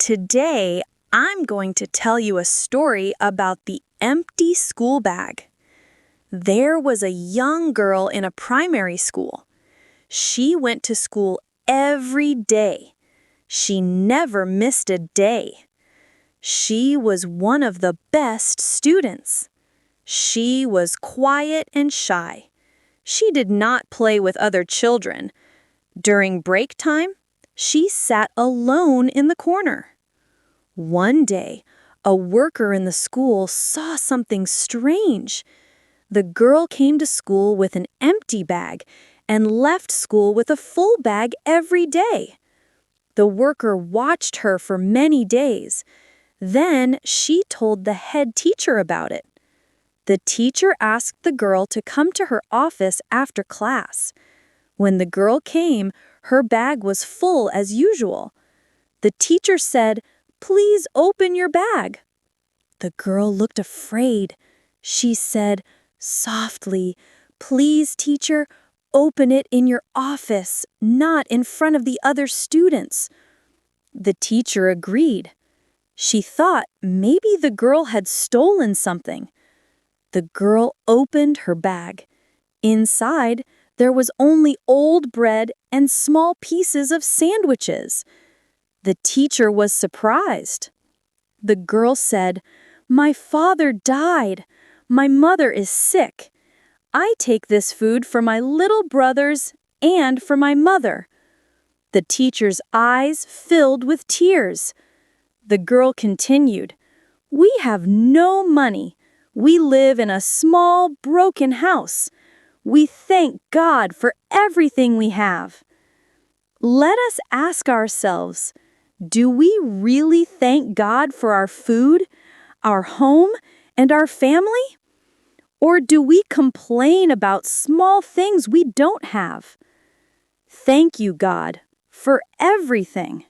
Today, I'm going to tell you a story about the empty school bag. There was a young girl in a primary school. She went to school every day. She never missed a day. She was one of the best students. She was quiet and shy. She did not play with other children. During break time, she sat alone in the corner. One day, a worker in the school saw something strange. The girl came to school with an empty bag and left school with a full bag every day. The worker watched her for many days. Then she told the head teacher about it. The teacher asked the girl to come to her office after class. When the girl came, her bag was full as usual. The teacher said, "Please open your bag." The girl looked afraid. She said softly, "Please, teacher, open it in your office, not in front of the other students." The teacher agreed. She thought maybe the girl had stolen something. The girl opened her bag. Inside, there was only old bread and small pieces of sandwiches. The teacher was surprised. The girl said, "My father died. My mother is sick. I take this food for my little brothers and for my mother." The teacher's eyes filled with tears. The girl continued, "We have no money. We live in a small, broken house. We thank God for everything we have." Let us ask ourselves, do we really thank God for our food, our home, and our family? Or do we complain about small things we don't have? Thank you, God, for everything.